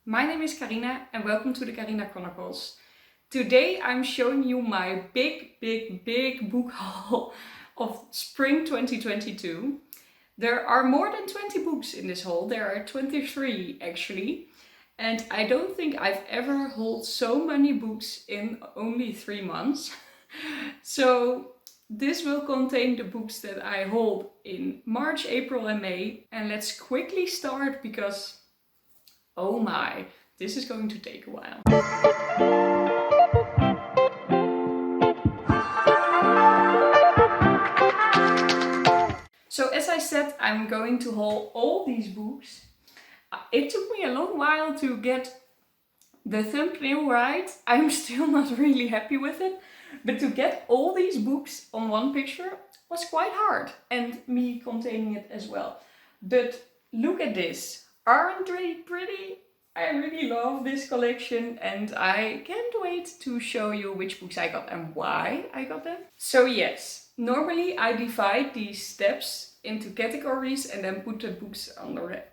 My name is Karina and welcome to the Karina Chronicles. Today I'm showing you my big book haul of spring 2022. There are more than 20 books in this haul, there are 23 actually. And I don't think I've ever hauled so many books in only 3 months. So this will contain the books that I hauled in March, April and May. And let's quickly start because oh my, this is going to take a while. So as I said, I'm going to haul all these books. It took me a long while to get the thumbnail right. I'm still not really happy with it. But to get all these books on one picture was quite hard. And me containing it as well. But look at this. Aren't they pretty? I really love this collection and I can't wait to show you which books I got and why I got them. So yes, normally I divide these steps into categories and then put the books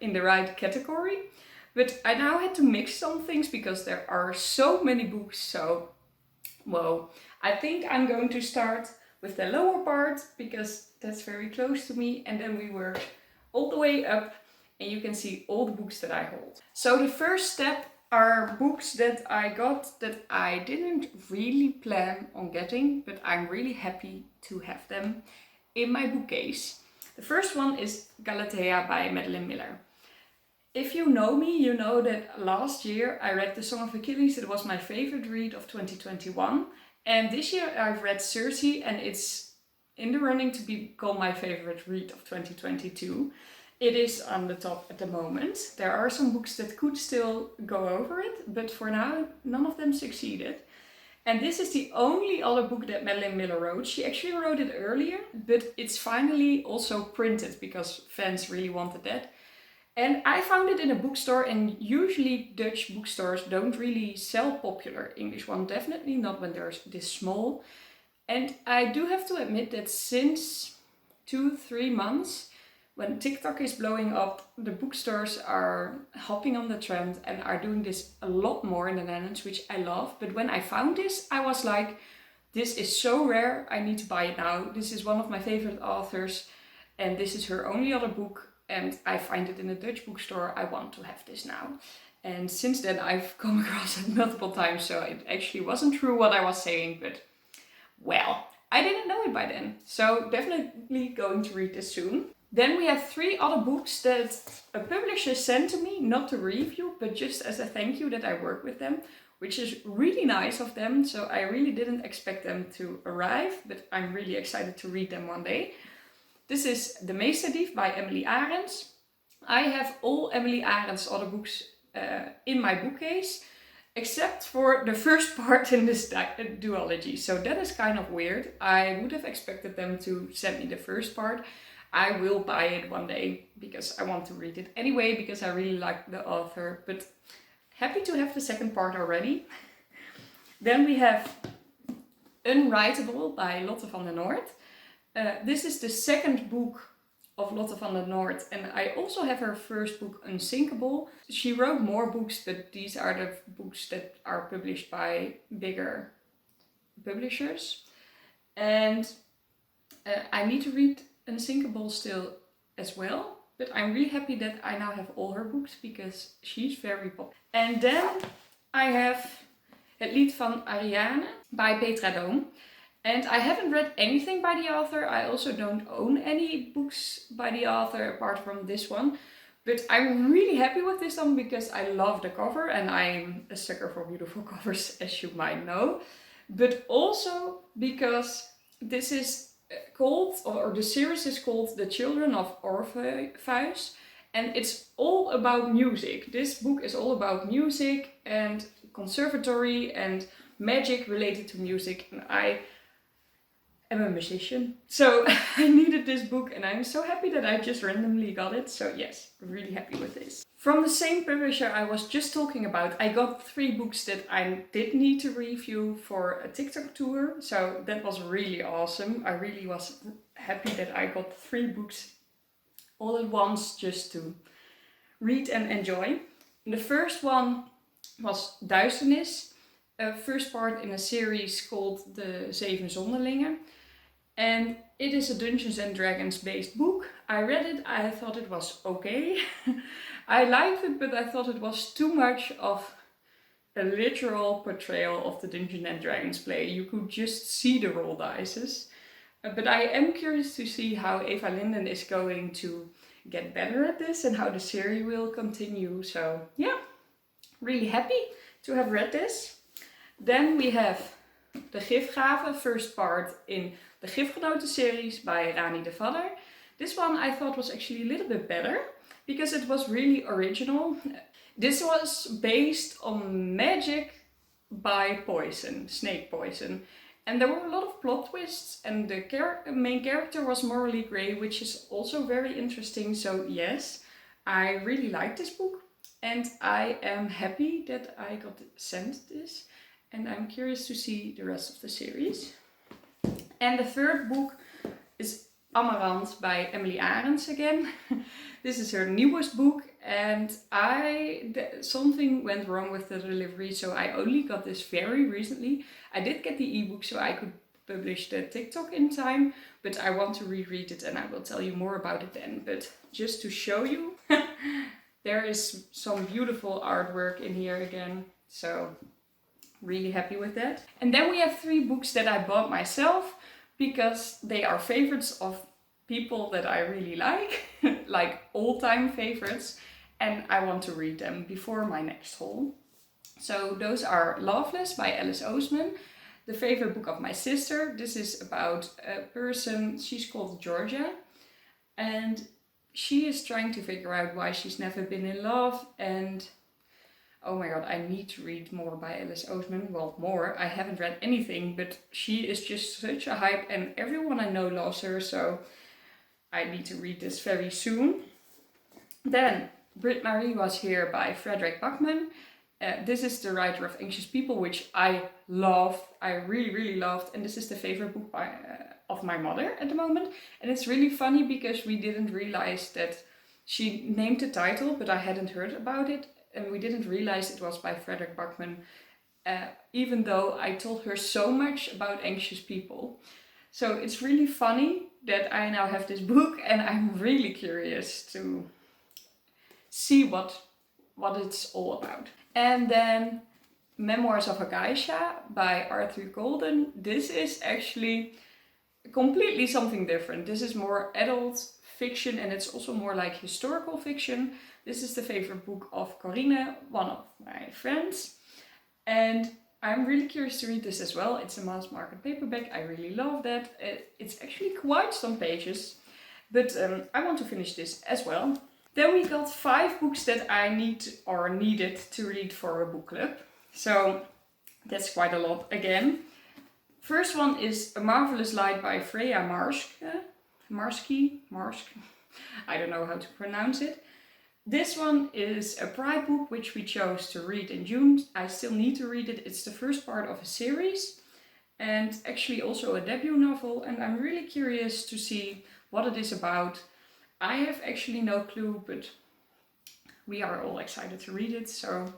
in the right category. But I now had to mix some things because there are so many books. So, well, I think I'm going to start with the lower part because that's very close to me. And then we work all the way up and you can see all the books that I hold. So the first step are books that I got that I didn't really plan on getting, but I'm really happy to have them in my bookcase. The first one is Galatea by Madeline Miller. If you know me, you know that last year I read The Song of Achilles. It was my favorite read of 2021. And this year I've read Circus and it's in the running to become my favorite read of 2022. It is on the top at the moment. There are some books that could still go over it, but for now none of them succeeded. And this is the only other book that Madeline Miller wrote. She actually wrote it earlier, but it's finally also printed because fans really wanted that. And I found it in a bookstore, and usually Dutch bookstores don't really sell popular English ones, definitely not when they're this small. And I do have to admit that since 2-3 months, when TikTok is blowing up, the bookstores are hopping on the trend and are doing this a lot more in the Netherlands, which I love. But when I found this, I was like, this is so rare, I need to buy it now. This is one of my favorite authors and this is her only other book. And I find it in a Dutch bookstore. I want to have this now. And since then I've come across it multiple times, so it actually wasn't true what I was saying, but well, I didn't know it by then. So definitely going to read this soon. Then we have 3 other books that a publisher sent to me, not to review, but just as a thank you that I work with them, which is really nice of them. So I really didn't expect them to arrive, but I'm really excited to read them one day. This is The Meesterdief by Emmelie Arents. I have all Emmelie Arents' other books in my bookcase, except for the first part in this duology. So that is kind of weird. I would have expected them to send me the first part. I will buy it one day because I want to read it anyway, because I really like the author, but happy to have the second part already. Then we have Unwritable by Lotte van der Noort. This is the second book of Lotte van der Noort, and I also have her first book, Unsinkable. She wrote more books, but these are the books that are published by bigger publishers. And I need to read Unsinkable still as well, but I'm really happy that I now have all her books because she's very popular. And then I have Het lied van Ariane by Petra. And I haven't read anything by the author. I also don't own any books by the author apart from this one. But I'm really happy with this one because I love the cover and I'm a sucker for beautiful covers, as you might know. But also because this is called, or the series is called The Children of Orpheus, and it's all about music. This book is all about music and conservatory and magic related to music, and I am a musician, so I needed this book and I'm so happy that I just randomly got it. So yes, really happy with this. From the same publisher I was just talking about, I got 3 books that I did need to review for a TikTok tour. So that was really awesome. I really was happy that I got 3 books all at once just to read and enjoy. The first one was Duisternis, a first part in a series called The Zeven Zonderlingen. And it is a Dungeons and Dragons based book. I read it, I thought it was okay. I liked it, but I thought it was too much of a literal portrayal of the Dungeons and Dragons play. You could just see the roll dices. But I am curious to see how Eva Lindén is going to get better at this and how the series will continue. So yeah, really happy to have read this. Then we have the Gifgave, first part in the Gifgenoten series by Rani de Vadder. This one I thought was actually a little bit better because it was really original. This was based on magic by poison, snake poison. And there were a lot of plot twists, and the main character was morally grey, which is also very interesting. So yes, I really like this book, and I am happy that I got sent this, and I'm curious to see the rest of the series. And the third book is Amarant by Emmelie Arents again. This is her newest book, and something went wrong with the delivery, so I only got this very recently. I did get the ebook so I could publish the TikTok in time, but I want to reread it and I will tell you more about it then. But just to show you, there is some beautiful artwork in here again, so really happy with that. And then we have 3 books that I bought myself because they are favorites of people that I really like all-time favorites, and I want to read them before my next haul. So those are Loveless by Alice Oseman, the favorite book of my sister. This is about a person, she's called Georgia, and she is trying to figure out why she's never been in love, and oh my god, I need to read more by Alice Oseman. Well, more, I haven't read anything, but she is just such a hype and everyone I know loves her, so I need to read this very soon. Then Britt-Marie Was Here by Fredrik Backman. This is the writer of Anxious People, which I loved. I really loved. And this is the favorite book of my mother at the moment. And it's really funny because we didn't realize that she named the title, but I hadn't heard about it. And we didn't realize it was by Fredrik Backman, even though I told her so much about Anxious People. So it's really funny that I now have this book, and I'm really curious to see what it's all about. And then Memoirs of a Geisha by Arthur Golden. This is actually completely something different. This is more adult fiction, and it's also more like historical fiction. This is the favorite book of Corinne, one of my friends. And I'm really curious to read this as well. It's a mass market paperback. I really love that. It's actually quite some pages, but I want to finish this as well. Then we got 5 books that I needed to read for a book club. So that's quite a lot again. First one is A Marvellous Light by Freya Marski. I don't know how to pronounce it. This one is a Pride book which we chose to read in June. I still need to read it. It's the first part of a series and actually also a debut novel, and I'm really curious to see what it is about. I have actually no clue, but we are all excited to read it, so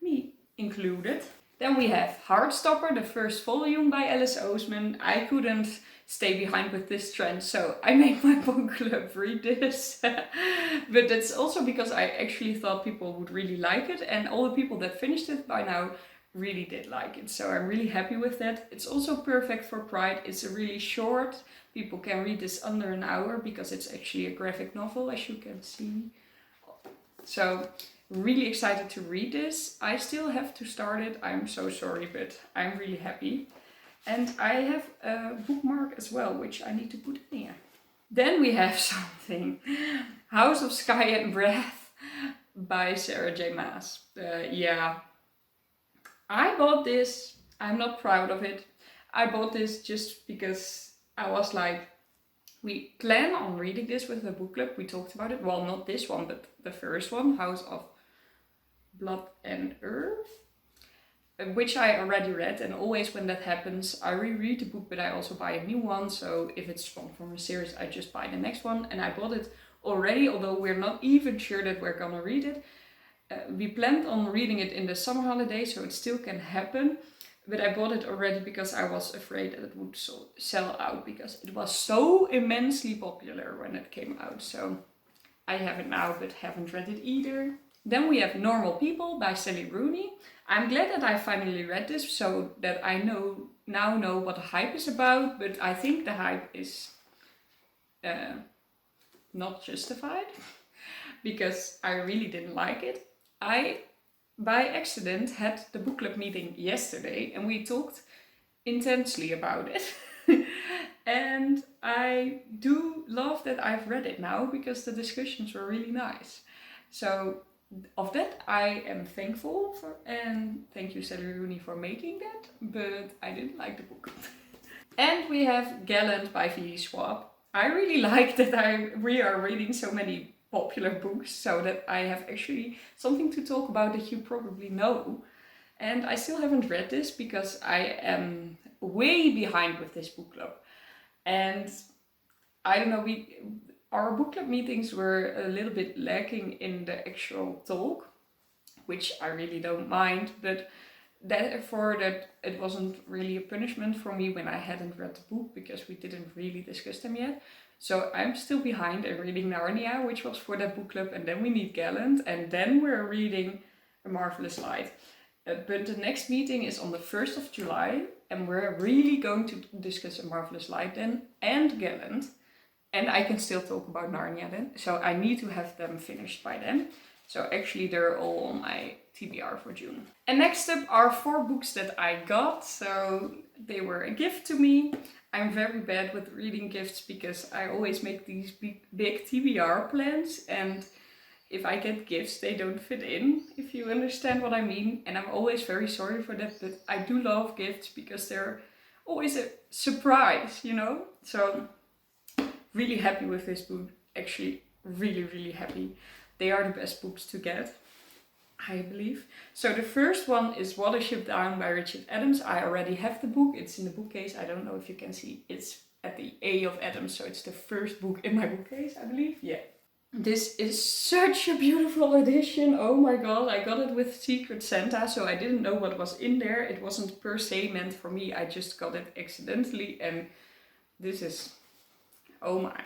me included. Then we have Heartstopper, the first volume by Alice Oseman. I couldn't stay behind with this trend, so I made my book club read this. But that's also because I actually thought people would really like it, and all the people that finished it by now really did like it, so I'm really happy with that. It's also perfect for Pride. It's a really short, people can read this under an hour because it's actually a graphic novel, as you can see. So really excited to read this. I still have to start it, I'm so sorry, but I'm really happy. And I have a bookmark as well, which I need to put in here. Then we have something. House of Sky and Breath by Sarah J. Maas. Yeah, I bought this. I'm not proud of it. I bought this just because I was like, we plan on reading this with the book club. We talked about it. Well, not this one, but the first one, House of Blood and Earth, which I already read, and always when that happens, I reread the book, but I also buy a new one. So if it's one from a series, I just buy the next one, and I bought it already, although we're not even sure that we're gonna read it. We planned on reading it in the summer holiday, so it still can happen. But I bought it already because I was afraid that it would sell out because it was so immensely popular when it came out. So I have it now, but haven't read it either. Then we have Normal People by Sally Rooney. I'm glad that I finally read this so that I now know what the hype is about, but I think the hype is not justified because I really didn't like it. I, by accident, had the book club meeting yesterday and we talked intensely about it. And I do love that I've read it now because the discussions were really nice. So of that I am thankful for, and thank you Sally Rooney for making that, but I didn't like the book. And we have Gallant by V. Schwab. I really like that we are reading so many popular books so that I have actually something to talk about that you probably know. And I still haven't read this because I am way behind with this book club. And I don't know, our book club meetings were a little bit lacking in the actual talk, which I really don't mind, but therefore that it wasn't really a punishment for me when I hadn't read the book because we didn't really discuss them yet. So I'm still behind in reading Narnia, which was for that book club, and then we need Gallant, and then we're reading A Marvellous Light. But the next meeting is on the 1st of July, and we're really going to discuss A Marvellous Light then, and Gallant. And I can still talk about Narnia then, so I need to have them finished by then. So actually they're all on my TBR for June. And next up are 4 books that I got, so they were a gift to me. I'm very bad with reading gifts because I always make these big TBR plans, and if I get gifts they don't fit in, if you understand what I mean. And I'm always very sorry for that, but I do love gifts because they're always a surprise, you know? So really happy with this book, actually really happy. They are the best books to get, I believe. So the first one is Watership Down by Richard Adams. I already have the book, it's in the bookcase. I don't know if you can see, it's at the A of Adams, so it's the first book in my bookcase, I believe. Yeah. This is such a beautiful edition, oh my god. I got it with Secret Santa, so I didn't know what was in there. It wasn't per se meant for me, I just got it accidentally, and this is, oh my.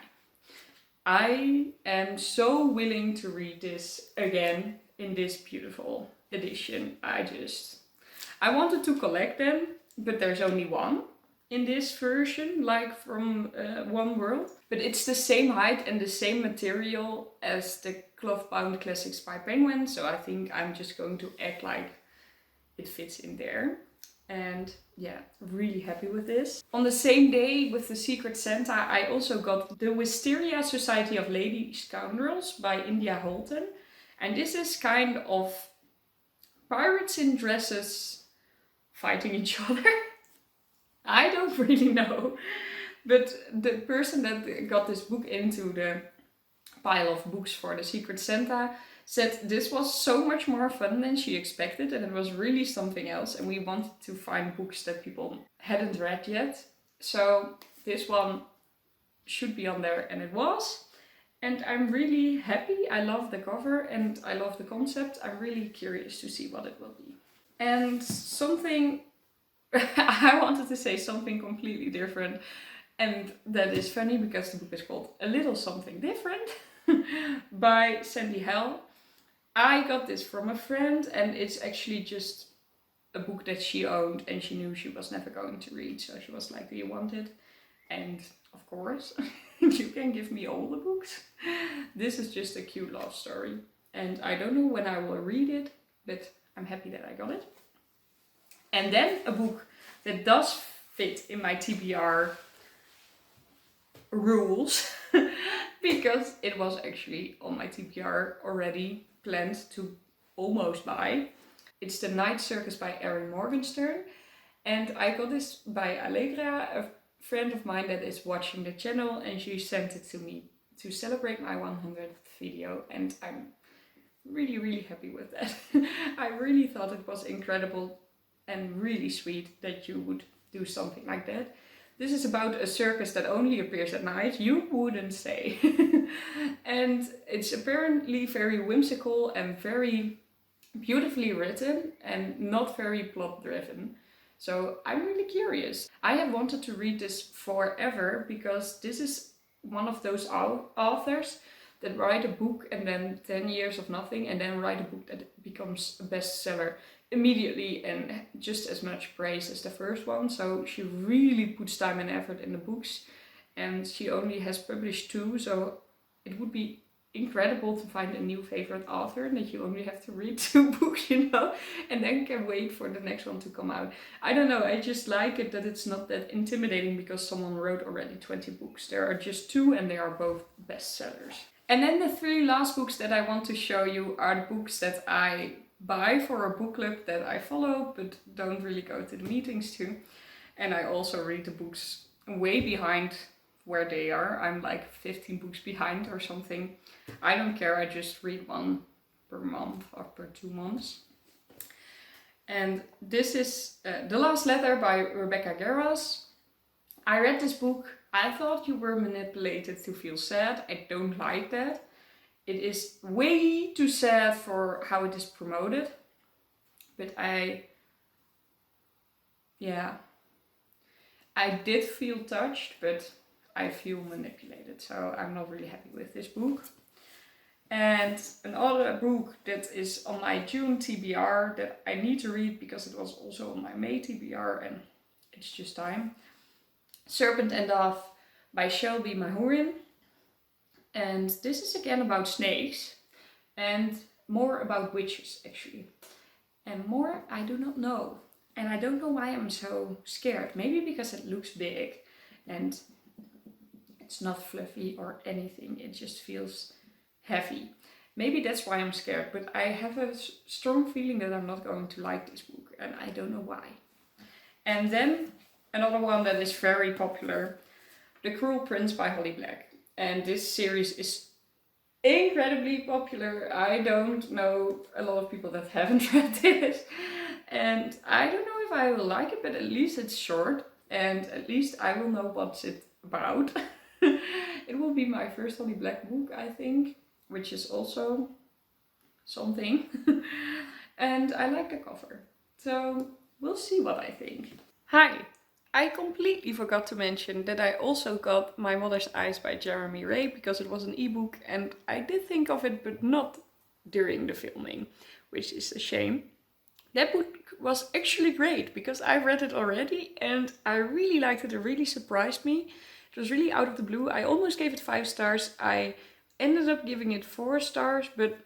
I am so willing to read this again in this beautiful edition. I wanted to collect them, but there's only one in this version, like from One World. But it's the same height and the same material as the cloth-bound classics by Penguin, so I think I'm just going to act like it fits in there. And yeah, really happy with this. On the same day with the Secret Santa, I also got the Wisteria Society of Lady Scoundrels by India Holton. And this is kind of pirates in dresses fighting each other. I don't really know. But the person that got this book into the pile of books for the Secret Santa said this was so much more fun than she expected, and it was really something else, and we wanted to find books that people hadn't read yet. So this one should be on there, and it was. And I'm really happy. I love the cover and I love the concept. I'm really curious to see what it will be. And something, I wanted to say something completely different, and that is funny because the book is called A Little Something Different by Sandy Hell. I got this from a friend, and it's actually just a book that she owned and she knew she was never going to read, so she was like, do you want it? And of course, you can give me all the books. This is just a cute love story, and I don't know when I will read it, but I'm happy that I got it. And then a book that does fit in my TBR rules, because it was actually on my TBR already planned to almost buy. It's The Night Circus by Erin Morgenstern, and I got this by Allegra, a friend of mine that is watching the channel, and she sent it to me to celebrate my 100th video, and I'm really happy with that. I really thought it was incredible and really sweet that you would do something like that. This is about a circus that only appears at night, you wouldn't say. And it's apparently very whimsical and very beautifully written and not very plot driven. So I'm really curious. I have wanted to read this forever because this is one of those authors that write a book and then 10 years of nothing and then write a book that becomes a bestseller immediately and just as much praise as the first one. So she really puts time and effort in the books, and she only has published 2, so it would be incredible to find a new favorite author and that you only have to read 2 books, you know, and then can wait for the next one to come out. I don't know, I just like it that it's not that intimidating because someone wrote already 20 books. There are just 2 and they are both bestsellers. And then the 3 last books that I want to show you are the books that I buy for a book club that I follow but don't really go to the meetings to. And I also read the books way behind where they are. I'm like 15 books behind or something. I don't care, I just read one per month or per 2 months. And this is The Last Letter by Rebecca Garros. I read this book. I thought you were manipulated to feel sad. I don't like that. It is way too sad for how it is promoted. But I did feel touched, but I feel manipulated. So I'm not really happy with this book. And another book that is on my June TBR that I need to read because it was also on my May TBR and it's just time. Serpent and Dove by Shelby Mahurin. And this is again about snakes and more about witches actually. And more I do not know. And I don't know why I'm so scared. Maybe because it looks big and it's not fluffy or anything. It just feels heavy. Maybe that's why I'm scared, but I have a strong feeling that I'm not going to like this book and I don't know why. And then another one that is very popular, The Cruel Prince by Holly Black. And this series is incredibly popular. I don't know a lot of people that haven't read this. And I don't know if I will like it, but at least it's short. And at least I will know what's it about. It will be my first Holly Black book, I think. Which is also something. And I like the cover. So we'll see what I think. Hi! I completely forgot to mention that I also got My Mother's Eyes by Jeremy Ray because it was an ebook and I did think of it but not during the filming, which is a shame. That book was actually great because I read it already and I really liked it. It really surprised me. It was really out of the blue. I almost gave it 5 stars. I ended up giving it 4 stars, but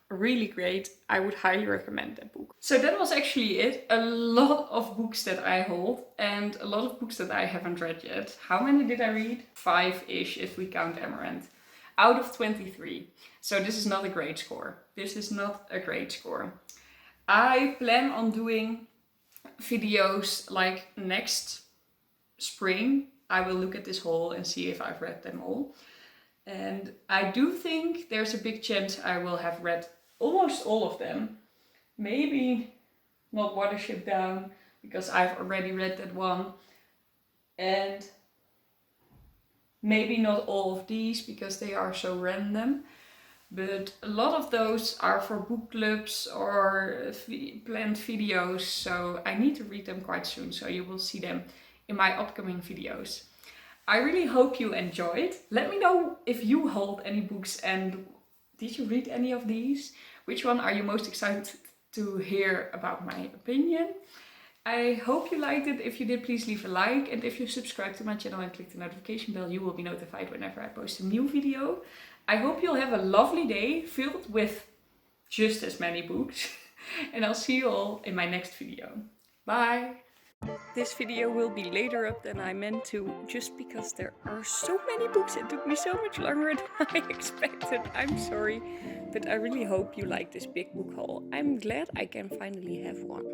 really great. I would highly recommend that book. So that was actually it. A lot of books that I hold and a lot of books that I haven't read yet. How many did I read? 5-ish if we count Amarant. Out of 23. So this is not a great score. This is not a great score. I plan on doing videos like next spring. I will look at this haul and see if I've read them all. And I do think there's a big chance I will have read almost all of them. Maybe not Watership Down, because I've already read that one. And maybe not all of these, because they are so random. But a lot of those are for book clubs or planned videos. So I need to read them quite soon, so you will see them in my upcoming videos. I really hope you enjoyed. Let me know if you hold any books and did you read any of these? Which one are you most excited to hear about my opinion? I hope you liked it. If you did, please leave a like. And if you subscribe to my channel and click the notification bell, you will be notified whenever I post a new video. I hope you'll have a lovely day filled with just as many books. And I'll see you all in my next video. Bye! This video will be later up than I meant to, just because there are so many books. It took me so much longer than I expected. I'm sorry, but I really hope you like this big book haul. I'm glad I can finally have one.